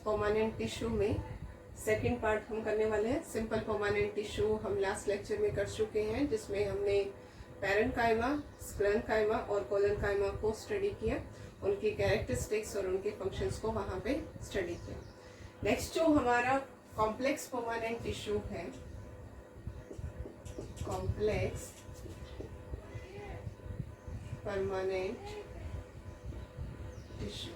Permanent tissue में second part हम करने वाले हैं। सिंपल परमानेंट टिश्यू हम लास्ट लेक्चर में कर चुके हैं, जिसमें हमने पैरेन्काइमा, स्क्लेरेन्काइमा और कोलेन्काइमा को स्टडी किया, उनकी कैरेक्टरिस्टिक्स और उनके फंक्शंस को वहाँ पे स्टडी किया। नेक्स्ट जो हमारा कॉम्प्लेक्स परमानेंट टिश्यू है, कॉम्प्लेक्स परमानेंट टिश्यू,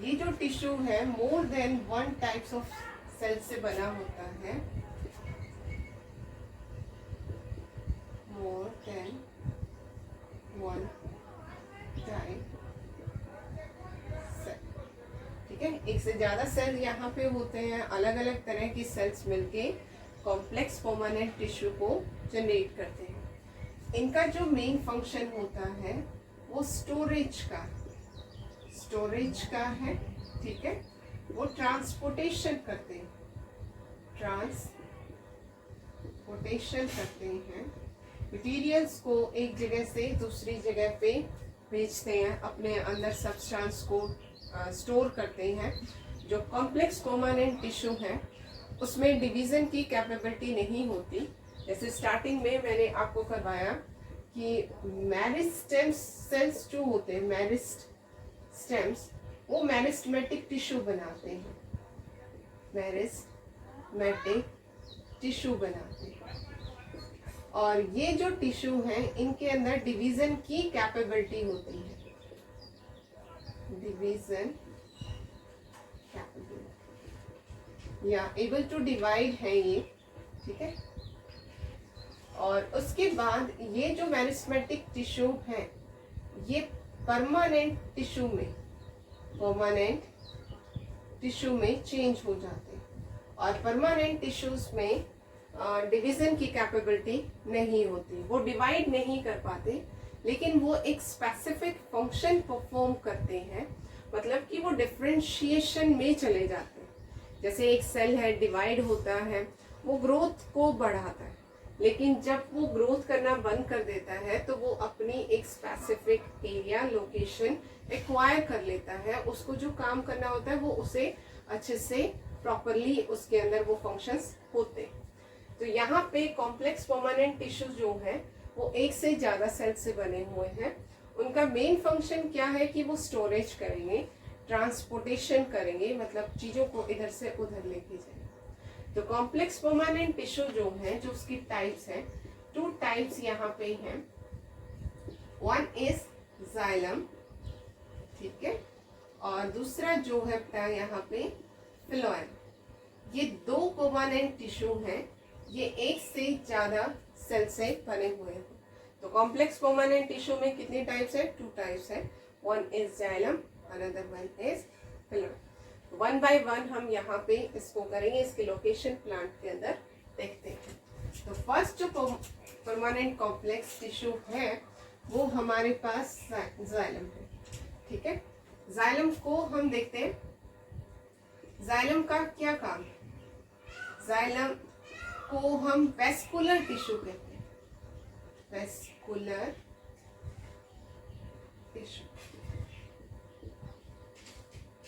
ये जो टिश्यू है more than one types of cell से बना होता है, more than one type cell. ठीक है, एक से ज्यादा सेल यहाँ पे होते हैं, अलग अलग तरह की सेल्स मिलके कॉम्प्लेक्स परमानेंट टिश्यू को जनरेट करते हैं। इनका जो मेन फंक्शन होता है वो स्टोरेज का है। ठीक है, वो ट्रांसपोर्टेशन करते हैं मटेरियल्स को एक जगह से दूसरी जगह पे भेजते हैं, अपने अंदर सब्सटेंस को स्टोर करते हैं। जो कॉम्प्लेक्स परमानेंट टिश्यू है उसमें डिवीजन की कैपेबिलिटी नहीं होती। जैसे स्टार्टिंग में मैंने आपको करवाया कि मेरिस्टेम सेल्स जो होते हैं, मेरिस्टेम्स, वो मेरिस्टेमेटिक टिश्यू बनाते हैं, मेरिस्टेमेटिक टिश्यू बनाते हैं। और ये जो टिश्यू है इनके अंदर डिवीजन की कैपेबिलिटी होती है, डिवीजन कैपेबिलिटी या एबल टू डिवाइड है ये। ठीक है, और उसके बाद ये जो मेरिस्टेमेटिक टिश्यू है ये परमानेंट टिश्यू में चेंज हो जाते हैं। और परमानेंट टिश्यूज में डिवीजन की कैपेबिलिटी नहीं होती, वो डिवाइड नहीं कर पाते, लेकिन वो एक स्पेसिफिक फंक्शन परफॉर्म करते हैं, मतलब कि वो डिफरेंशिएशन में चले जाते हैं। जैसे एक सेल है, डिवाइड होता है, वो ग्रोथ को बढ़ाता है, लेकिन जब वो ग्रोथ करना बंद कर देता है तो वो अपनी एक स्पेसिफिक एरिया, लोकेशन एक्वायर कर लेता है। उसको जो काम करना होता है वो उसे अच्छे से प्रॉपरली उसके अंदर वो फंक्शंस होते हैं। तो यहाँ पे कॉम्प्लेक्स परमानेंट टिश्यू जो है वो एक से ज्यादा सेल से बने हुए हैं। उनका मेन फंक्शन क्या है कि वो स्टोरेज करेंगे, ट्रांसपोर्टेशन करेंगे, मतलब चीजों को इधर से उधर लेके जाएंगे। तो कॉम्प्लेक्स परमानेंट टिश्यू जो है, जो उसकी टाइप्स है, 2 टाइप्स यहाँ पे हैं। वन इज जाइलम, ठीक है, और दूसरा जो है यहाँ पे फिलोएम। ये 2 परमानेंट टिश्यू हैं, ये एक से ज्यादा सेल से बने हुए हैं। तो कॉम्प्लेक्स परमानेंट टिश्यू में कितने टाइप्स है? 2 टाइप्स है। One is xylem, another one is phloem. One by one हम यहाँ पे इसको करेंगे, इसके लोकेशन प्लांट के अंदर देखते हैं। तो फर्स्ट जो परमानेंट कॉम्प्लेक्स टिश्यू है वो हमारे पास जाइलम है। ठीक है, जाइलम को हम देखते हैं। जाइलम का क्या काम है? जाइलम को हम वेस्कुलर टिश्यू कहते हैं, वेस्कुलर टिश्यू।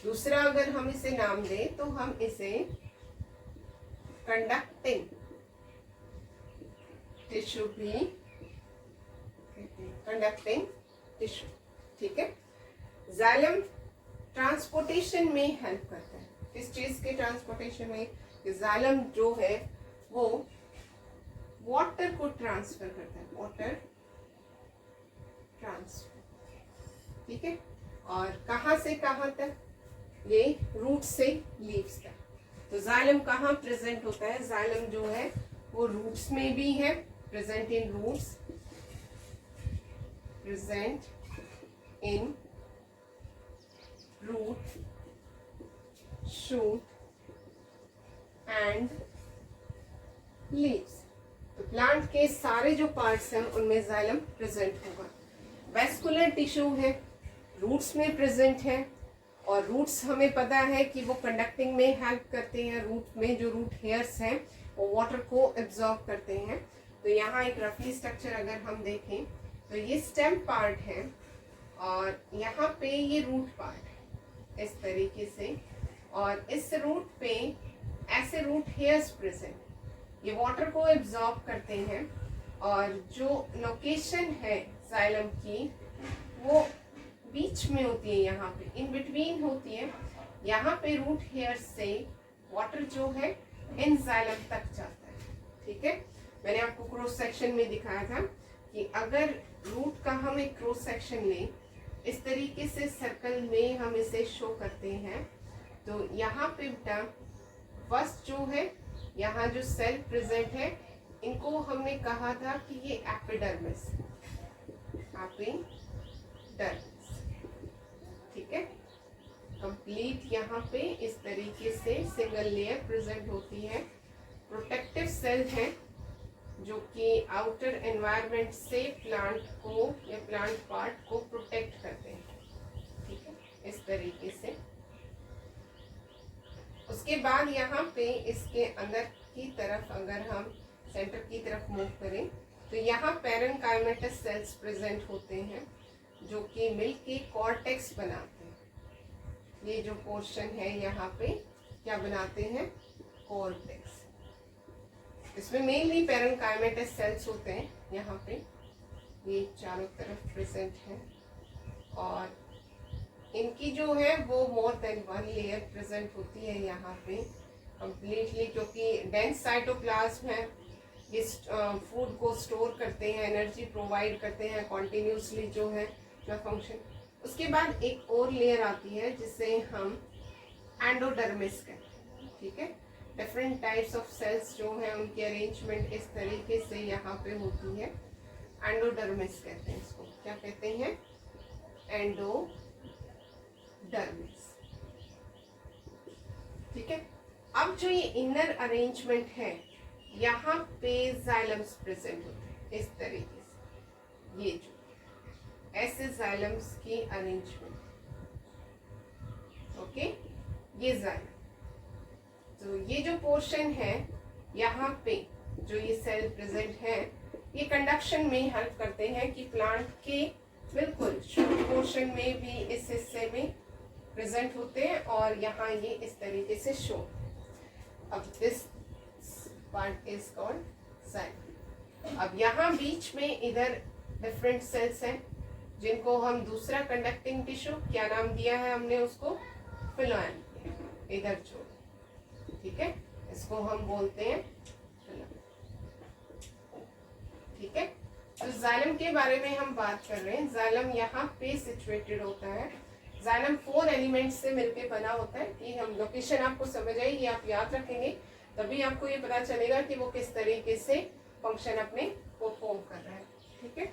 दूसरा अगर हम इसे नाम दें तो हम इसे कंडक्टिंग टिश्यू भी कहते हैं, कंडक्टिंग टिश्यू। ठीक है, जाइलम ट्रांसपोर्टेशन में हेल्प करता है। किस चीज के ट्रांसपोर्टेशन में? जाइलम जो है वो वाटर को ट्रांसफर करता है, वाटर ट्रांसफर। ठीक है, और कहां से कहां तक? ये रूट से लीव्स तक। तो जाइलम कहाँ प्रेजेंट होता है? जाइलम जो है वो रूट्स में भी है, present in roots, present in root, shoot and leaves. तो प्लांट के सारे जो पार्ट्स हैं उनमें जाइलम प्रेजेंट होगा। वेस्कुलर टिश्यू है, रूट्स में प्रेजेंट है, और रूट्स हमें पता है कि वो कंडक्टिंग में हेल्प करते हैं। रूट में जो रूट हेयर्स हैं वो वाटर को एब्जॉर्ब करते हैं। तो यहाँ एक रफली स्ट्रक्चर अगर हम देखें तो ये स्टेम पार्ट है और यहाँ पे ये रूट पार्ट है। इस तरीके से, और इस रूट पे ऐसे रूट हेयर्स प्रेजेंट, ये वाटर को एब्जॉर्ब करते हैं, और जो लोकेशन है जाइलम की वो बीच में होती है, यहाँ पे इन बिटवीन होती है। यहाँ पे रूट हेयर से वाटर जो है इन जाइलम तक जाता है। ठीक है, मैंने आपको क्रॉस सेक्शन में दिखाया था कि अगर रूट का हम एक क्रॉस सेक्शन लें, इस तरीके से सर्कल में हम इसे शो करते हैं, तो यहाँ पे बेटा फर्स्ट जो है, यहाँ जो सेल प्रेजेंट है, इनको हमने कहा था कि ये एपिडर्मिस, एपिडर्मिस। ठीक है, कंप्लीट यहाँ पे इस तरीके से सिंगल लेयर प्रेजेंट होती है। प्रोटेक्टिव सेल है जो कि आउटर एनवायरनमेंट से प्लांट को या प्लांट पार्ट को प्रोटेक्ट करते हैं। ठीक है, इस तरीके से। उसके बाद यहाँ पे इसके अंदर की तरफ अगर हम सेंटर की तरफ मूव करें, तो यहाँ पैरेन्काइमेटस सेल्स प्रेजेंट होते हैं जो कि मिलके कॉर्टेक्स बनाते हैं। ये जो पोर्शन है यहाँ पे क्या बनाते हैं, कॉर्टेक्स। इसमें मेनली पैरेन्काइमेटस सेल्स होते हैं यहाँ पे, ये चारों तरफ प्रेजेंट है, और इनकी जो है वो मोर देन वन लेयर प्रेजेंट होती है यहाँ पे कंप्लीटली, क्योंकि डेंस साइटोप्लाज्म है, ये फूड को स्टोर करते हैं, एनर्जी प्रोवाइड करते हैं कॉन्टिन्यूसली जो है फंक्शन। उसके बाद एक और लेयर आती है जिसे हम एंडोडर्मिस कहते हैं। ठीक है, डिफरेंट टाइप्स ऑफ सेल्स जो है उनकी अरेंजमेंट इस तरीके से यहाँ पे होती है, एंडोडर्मिस कहते हैं इसको। क्या कहते हैं, एंडोडर्मिस। ठीक है, अब जो ये इनर अरेंजमेंट है, यहाँ पे जाइलम्स प्रेजेंट होते हैं इस तरीके से, ये जो ऐसे जाइलम्स की अरेंजमेंट। ओके, ये जाइलम, तो ये जो पोर्शन है यहाँ पे जो ये सेल प्रेजेंट है, ये कंडक्शन में हेल्प करते हैं कि प्लांट के बिल्कुल शूट पोर्शन में भी इस हिस्से में प्रेजेंट होते हैं, और यहाँ ये इस तरीके से शो। अब this part is called xylem. अब यहाँ बीच में इधर डिफरेंट सेल्स हैं जिनको हम दूसरा कंडक्टिंग टिश्यू, क्या नाम दिया है हमने उसको, फिलोएम, इधर छोड़। ठीक है, इसको हम बोलते हैं फिलोएम। ठीक है, तो जाइलम के बारे में हम बात कर रहे हैं। जाइलम यहाँ पे सिचुएटेड होता है। जाइलम 4 एलिमेंट्स से मिलकर बना होता है। कि हम लोकेशन आपको समझ आई, ये आप याद रखेंगे, तभी आपको ये पता चलेगा कि वो किस तरीके से फंक्शन अपने परफॉर्म कर रहा है। ठीक है,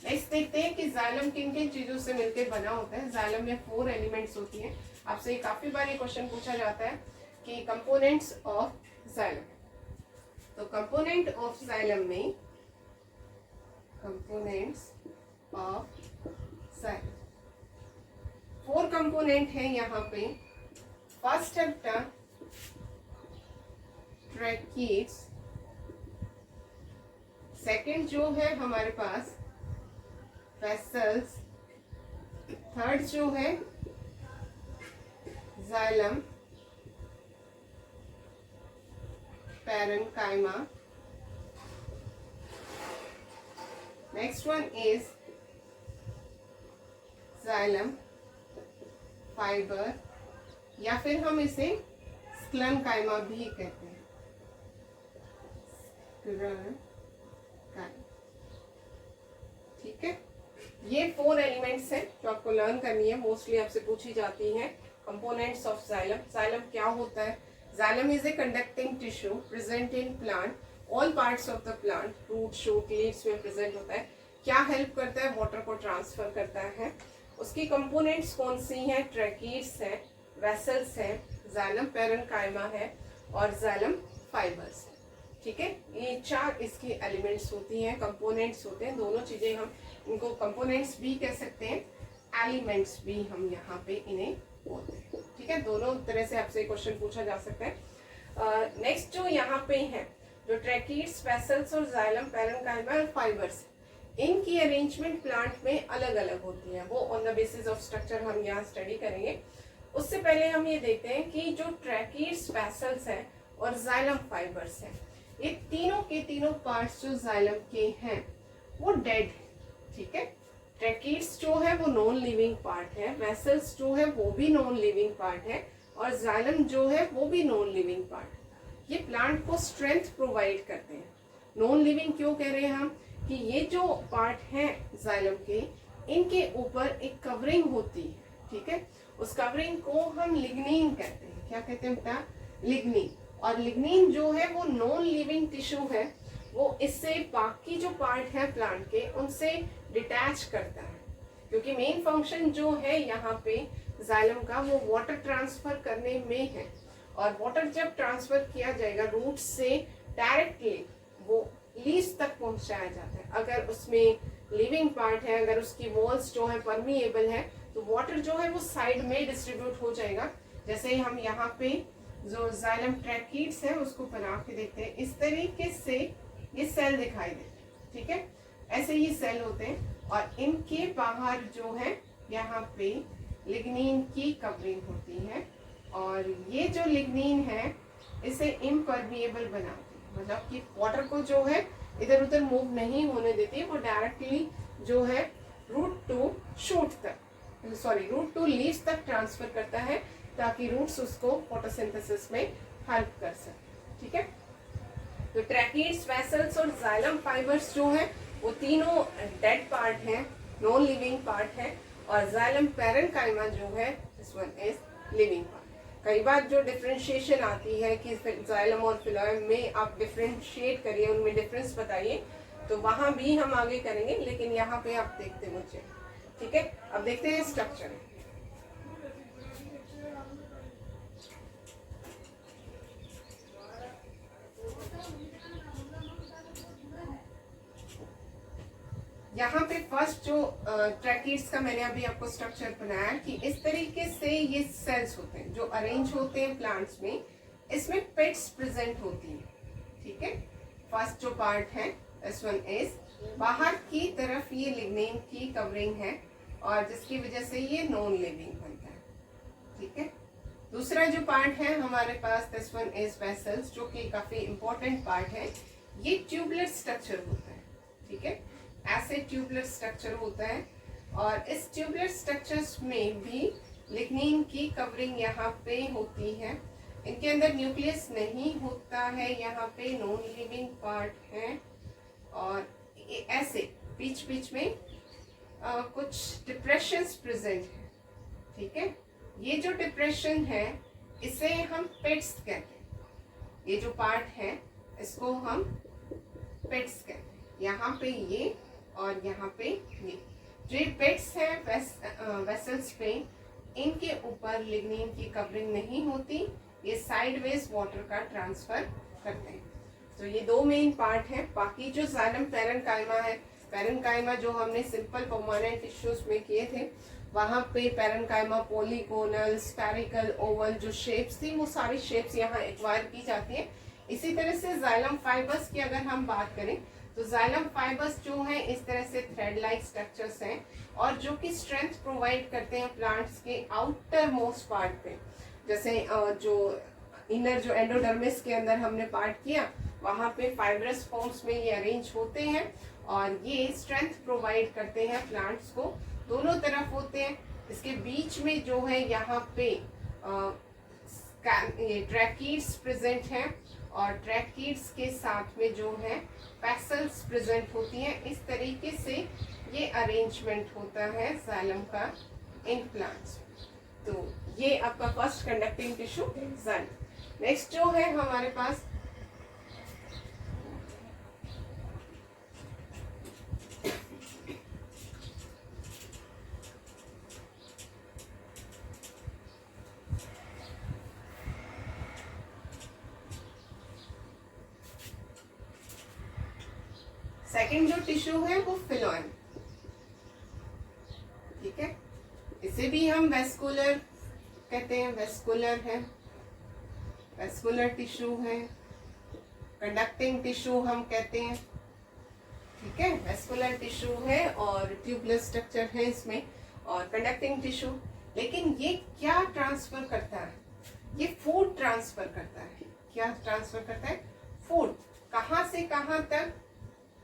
नेक्स्ट देखते हैं कि जाइलम किन किन चीजों से मिलकर बना होता है। जाइलम में 4 एलिमेंट्स होती हैं। आपसे ये काफी बार ये क्वेश्चन पूछा जाता है कि कंपोनेंट्स ऑफ जाइलम। तो कंपोनेंट ऑफ जाइलम में, कंपोनेंट्स ऑफ जाइलम 4 कंपोनेंट है यहाँ पे। फर्स्ट है ट्रैकीड्स, सेकंड जो है हमारे पास वेसल्स, थर्ड जो है xylem parenchyma, next one is xylem fibre, या फिर हम इसे स्क्लेरेन्काइमा भी कहते हैं। ठीक है, ये 4 एलिमेंट्स हैं जो आपको लर्न करनी है, मोस्टली आपसे पूछी जाती हैं। Components of xylem. जाइलम क्या होता है? Xylem is a conducting tissue present in plant, all parts of the plant, root, shoot, leaves में प्रेजेंट होता है। क्या हेल्प करता है? वाटर को ट्रांसफर करता है। उसकी कंपोनेंट्स कौन सी हैं? ट्रैकीड्स हैं, वेसल्स हैं, जाइलम पैरेन्काइमा है और जाइलम फाइबर्स है। ठीक है, ये 4 इसके एलिमेंट्स होती हैं, कंपोनेंट्स होते हैं। दोनों चीजें हम इनको कंपोनेंट्स भी कह सकते हैं, एलिमेंट्स भी हम यहाँ पे इन्हें बोलते हैं। ठीक है, दोनों तरह से आपसे क्वेश्चन पूछा जा सकता है। नेक्स्ट जो यहाँ पे है, जो ट्रैकीड्स, वेसल्स और जाइलम पैरेन्काइमा और फाइबर्स, इनकी अरेंजमेंट प्लांट में अलग अलग होती है। वो on the basis of structure हम यहाँ स्टडी करेंगे। उससे पहले हम ये देखते हैं कि जो ट्रैकीड्स वेसल्स हैं और जाइलम फाइबर्स हैं, ये तीनों के तीनों पार्ट्स जो जाइलम के हैं वो डेड है, ठीक है। ट्रैकीड्स जो है वो नॉन लिविंग पार्ट है, वेसल्स जो है वो भी नॉन लिविंग पार्ट है, और जाइलम जो है वो भी नॉन लिविंग पार्ट है। ये प्लांट को स्ट्रेंथ प्रोवाइड करते हैं। नॉन लिविंग क्यों कह रहे हैं हम, कि ये जो पार्ट है जाइलम के, इनके ऊपर एक कवरिंग होती है, ठीक है। उस कवरिंग को हम लिग्निन कहते हैं। क्या कहते हैं बेटा? लिग्निन। और लिग्निन जो है वो नॉन लिविंग टिश्यू है, वो इससे बाकी जो पार्ट है प्लांट के उनसे डिटैच करता है, क्योंकि मेन फंक्शन जो है यहाँ पे जाइलम का वो वाटर ट्रांसफर करने में है। और वाटर जब ट्रांसफर किया जाएगा रूट से डायरेक्टली वो लीव्स तक पहुंचाया जाता है। अगर उसमें लिविंग पार्ट है, अगर उसकी वॉल्स जो है परमिएबल है, तो वाटर जो है वो साइड में डिस्ट्रीब्यूट हो जाएगा। जैसे हम यहाँ पे जो जाइलम ट्रैकीड्स है उसको बना के देखते हैं, इस तरीके से ये सेल दिखाई देते हैं, ठीक है। ऐसे ये सेल होते हैं और इनके बाहर जो है यहाँ पे लिग्निन की कवरिंग होती है, और ये जो लिग्निन है इसे इम्परमिएबल बनाती है, मतलब कि वाटर को जो है इधर उधर मूव नहीं होने देती, वो डायरेक्टली जो है रूट टू शूट तक, सॉरी रूट टू लीव्स तक ट्रांसफर करता है, ताकि रूट्स उसको फोटोसिंथेसिस में हेल्प कर सके, ठीक है। तो ट्रैकीड्स, वेसल्स और जाइलम फाइबर्स जो है वो तीनों डेड पार्ट है, नॉन लिविंग पार्ट है, और जाइलम पैरेन्काइमा जो है this one is living part. कई बार जो डिफरेंशिएशन आती है कि जाइलम और फिलोएम में आप डिफरेंशिएट करिए, उनमें डिफरेंस बताइए, तो वहां भी हम आगे करेंगे, लेकिन यहाँ पे आप देखते मुझे, ठीक है। अब देखते हैं स्ट्रक्चर। यहाँ पे फर्स्ट जो ट्रैकीड्स का मैंने अभी आपको स्ट्रक्चर बनाया कि इस तरीके से ये सेल्स होते हैं जो अरेंज होते हैं प्लांट्स में, इसमें पेट्स प्रेजेंट होती है, ठीक है। फर्स्ट जो पार्ट है दिस वन इज, बाहर की तरफ ये लिग्निन की कवरिंग है, और जिसकी वजह से ये नॉन लिविंग बनता है, ठीक है। दूसरा जो पार्ट है हमारे पास दिस वन इज वेसल्स, जो कि काफी इंपॉर्टेंट पार्ट है। ये ट्यूबुलर स्ट्रक्चर होता है, ठीक है, ऐसे ट्यूबुलर स्ट्रक्चर होता है, और इस ट्यूबुलर स्ट्रक्चर्स में भी लिग्निन की कवरिंग यहाँ पे होती है। इनके अंदर न्यूक्लियस नहीं होता है, यहाँ पे नॉन लिविंग पार्ट है, और ऐसे बीच बीच में कुछ डिप्रेशंस प्रेजेंट है, ठीक है। ये जो डिप्रेशन है इसे हम पेट्स कहते हैं, ये जो पार्ट है इसको हम पेट्स कहते हैं। यहाँ पे ये और यहाँ पे ये जो पेट्स हैं वेसल्स पे, इनके ऊपर लिग्निन की कवरिंग नहीं होती, ये साइडवेज वाटर का ट्रांसफर करते हैं। तो ये दो मेन पार्ट है। बाकी जो जाइलम पैरेन्काइमा है, पैरेन्काइमा जो हमने सिंपल परमानेंट टिश्यूज में किए थे, वहां पे पैरेन्काइमा पॉलीगोनल, स्फेरिकल, ओवल जो शेप्स थी, वो सारी शेप्स यहाँ एक्वायर की जाती है। इसी तरह से जाइलम फाइबर्स की अगर हम बात करें तो जाइलम फाइबर्स जो है इस तरह से थ्रेड लाइक स्ट्रक्चर्स हैं, और जो कि स्ट्रेंथ प्रोवाइड करते हैं प्लांट्स के आउटर मोस्ट पार्ट पे। जैसे जो इनर जो एंडोडर्मिस के अंदर हमने पार्ट किया, वहां पे फाइब्रस फॉर्म्स में ये अरेंज होते हैं, और ये स्ट्रेंथ प्रोवाइड करते हैं प्लांट्स को, दोनों तरफ होते हैं। इसके बीच में जो है यहाँ पे ये ट्रैकीड्स प्रेजेंट हैं, और ट्रैकीड्स के साथ में जो है पेसल्स प्रेजेंट होती हैं। इस तरीके से ये अरेंजमेंट होता है जाइलम का इन प्लांट्स। तो ये आपका first conducting tissue xylem. Next जो है हमारे पास सेकेंड जो टिश्यू है वो फिलोएम, ठीक है। इसे भी हम वेस्कुलर कहते हैं, वेस्कुलर है, वेस्कुलर टिश्यू है, कंडक्टिंग टिश्यू हम कहते हैं, ठीक है। वेस्कुलर टिश्यू है और ट्यूबुलर स्ट्रक्चर है इसमें, और कंडक्टिंग टिश्यू। लेकिन ये क्या ट्रांसफर करता है? ये फूड ट्रांसफर करता है। क्या ट्रांसफर करता है? फूड। कहां से कहां तक?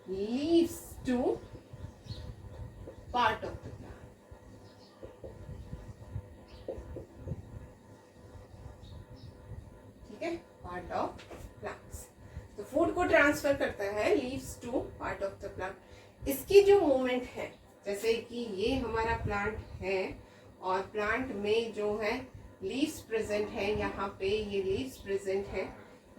Leaves to part of the plant. ठीक है, पार्ट ऑफ प्लांट्स। तो फूड को ट्रांसफर करता है leaves to part of the plant. इसकी जो मूवमेंट है, जैसे कि ये हमारा प्लांट है और प्लांट में जो है लीव्स प्रेजेंट है, यहाँ पे ये लीव्स प्रेजेंट है,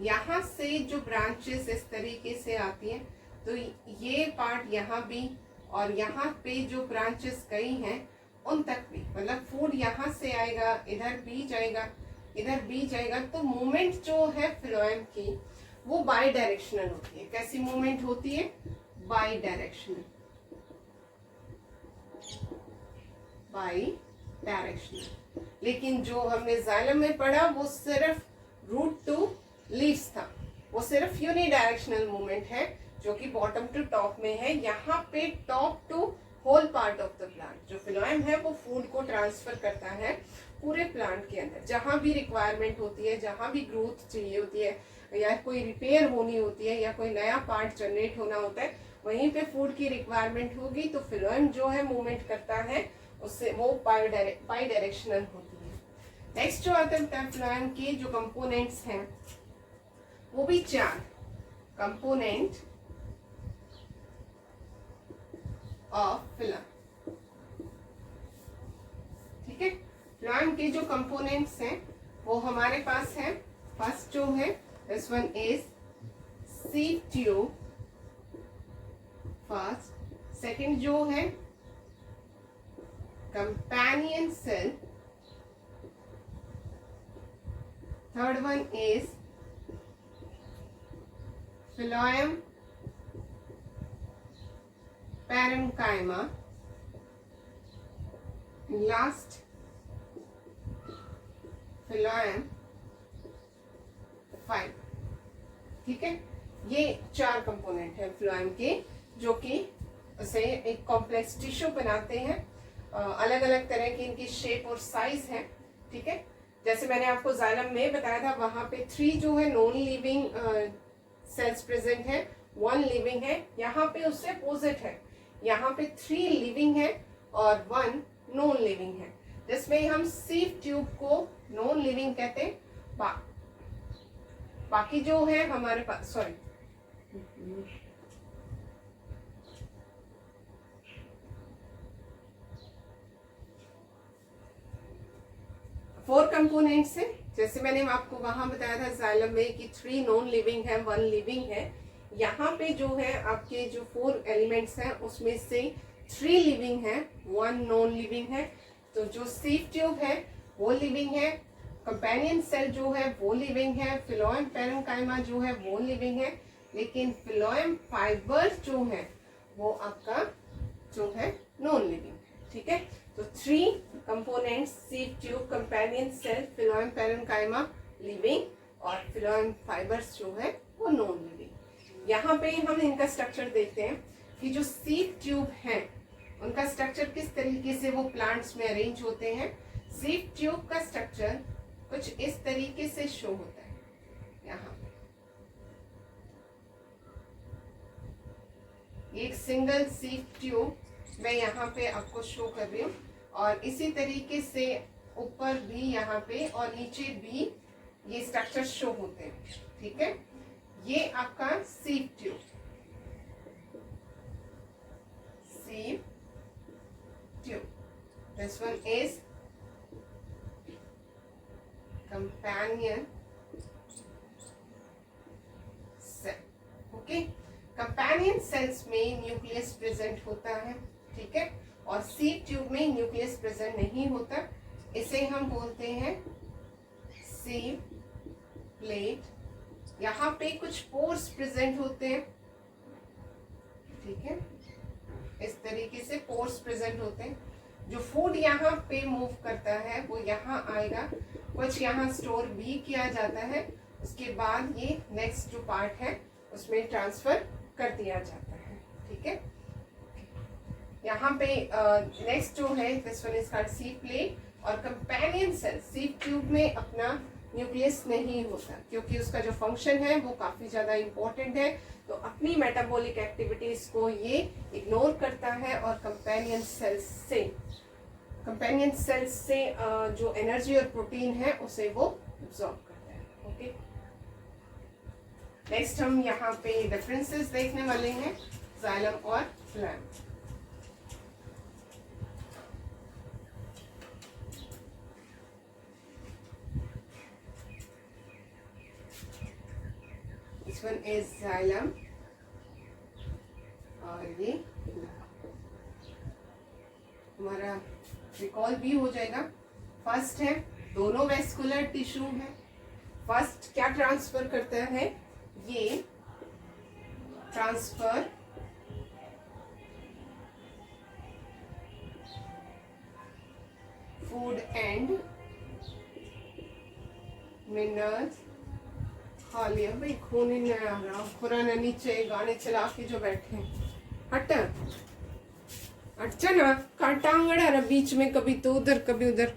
यहाँ से जो ब्रांचेस इस तरीके से आती हैं, तो ये पार्ट यहाँ भी और यहाँ पे जो ब्रांचेस गई हैं उन तक भी, मतलब फूड यहाँ से आएगा, इधर भी जाएगा, इधर भी जाएगा। तो मूवमेंट जो है फ्लोएम की वो बाई डायरेक्शनल होती है। कैसी मूवमेंट होती है? By directional. By directional. लेकिन जो हमने जाइलम में पढ़ा वो सिर्फ रूट टू लीव्स था, वो सिर्फ यूनी डायरेक्शनल मूवमेंट है जो कि बॉटम टू टॉप में है। यहाँ पे top to whole part of the plant. जो फिलोएम है वो फूड को ट्रांसफर करता है पूरे प्लांट के अंदर। जहां भी रिक्वायरमेंट होती है, जहां भी ग्रोथ चाहिए होती है, या कोई रिपेयर होनी होती है, या कोई नया पार्ट जनरेट होना होता है, वहीं पे फूड की रिक्वायरमेंट होगी तो फिलोएम जो है मूवमेंट करता है, उससे वो बाई डायरेक्शनल होती है। नेक्स्ट जो आता है फिलोएम के जो कंपोनेंट्स हैं वो भी 4 कंपोनेंट ऑफ फिलोएम। ठीक है, फिलोएम के जो कंपोनेंट्स हैं वो हमारे पास है। फर्स्ट जो है this one is sieve tube first. Second जो है companion cell. Third one is phloem parenchyma. Last phloem fiber. ठीक है, ये 4 कंपोनेंट है फ्लोएम के जो कि उसे एक कॉम्प्लेक्स टिश्यू बनाते हैं। अलग अलग तरह की इनकी शेप और साइज है। ठीक है, जैसे मैंने आपको जाइलम में बताया था, वहां पे 3 जो है नॉन लिविंग सेल्स प्रेजेंट है, 1 लिविंग है। यहाँ पे उससे अपोजिट है, यहाँ पे 3 लिविंग है और 1 नॉन लिविंग है, जिसमें हम सीव ट्यूब को नॉन लिविंग कहते हैं। बाकी जो है हमारे पास 4 कंपोनेंट्स है। जैसे मैंने आपको वहां बताया था जाइलम में कि 3 नॉन लिविंग है, 1 लिविंग है। यहाँ पे जो है आपके जो 4 एलिमेंट्स हैं उसमें से 3 लिविंग है, 1 नॉन लिविंग है। तो जो सीव ट्यूब है वो लिविंग है, कंपेनियन सेल जो है वो लिविंग है, फिलोएम पेरेंकाइमा जो है वो लिविंग है, लेकिन फिलोएम फाइबर जो है वो आपका जो है नॉन लिविंग है। ठीक है, तो 3 components sieve tube, companion cell, phloem parenchyma living और फिलोएम फाइबर्स जो है वो नॉन लिविंग। यहाँ पे हम इनका स्ट्रक्चर देखते हैं कि जो सीव ट्यूब है उनका स्ट्रक्चर किस तरीके से वो प्लांट्स में अरेंज होते हैं। सीव ट्यूब का स्ट्रक्चर कुछ इस तरीके से शो होता है। यहाँ एक सिंगल सीव ट्यूब मैं यहाँ पे आपको शो कर रही हूँ, और इसी तरीके से ऊपर भी यहाँ पे और नीचे भी ये स्ट्रक्चर शो होते हैं। ठीक है, ये आपका sieve tube, sieve tube. This one is companion cell. Okay, companion cells में न्यूक्लियस प्रेजेंट होता है। ठीक है, और सीव ट्यूब में न्यूक्लियस प्रेजेंट नहीं होता, इसे हम बोलते हैं सीव प्लेट। यहाँ पे कुछ पोर्स प्रेजेंट होते हैं। ठीक है, इस तरीके से पोर्स प्रेजेंट होते हैं। जो फूड यहाँ पे मूव करता है वो यहाँ आएगा, कुछ यहाँ स्टोर भी किया जाता है, उसके बाद ये नेक्स्ट जो पार्ट है उसमें ट्रांसफर कर दिया जाता है। ठीक है, यहाँ पे नेक्स्ट जो है this one is called sieve plate. और कंपेनियन सेल सीड ट्यूब में अपना न्यूक्लियस नहीं होता, क्योंकि उसका जो फंक्शन है वो काफी ज्यादा इंपॉर्टेंट है, तो अपनी मेटाबॉलिक एक्टिविटीज को ये इग्नोर करता है और कंपेनियन सेल्स से जो एनर्जी और प्रोटीन है उसे वो एब्जॉर्ब करता है। ओके, नेक्स्ट हम यहाँ पे डिफरेंसेस देखने वाले हैं जाइलम और flame. This one is xylem और ये हमारा रिकॉल भी हो जाएगा। फर्स्ट है, दोनों वेस्कुलर टिश्यू है। फर्स्ट क्या ट्रांसफर करता है, ये ट्रांसफर फूड एंड मिनरल्स। खा लिया भाई, खून ही नहीं आ रहा, खुराना नीचे गाने चला के जो बैठे हट अच्छा ना, कांटांगड़ा बीच में, कभी तो उधर कभी उधर।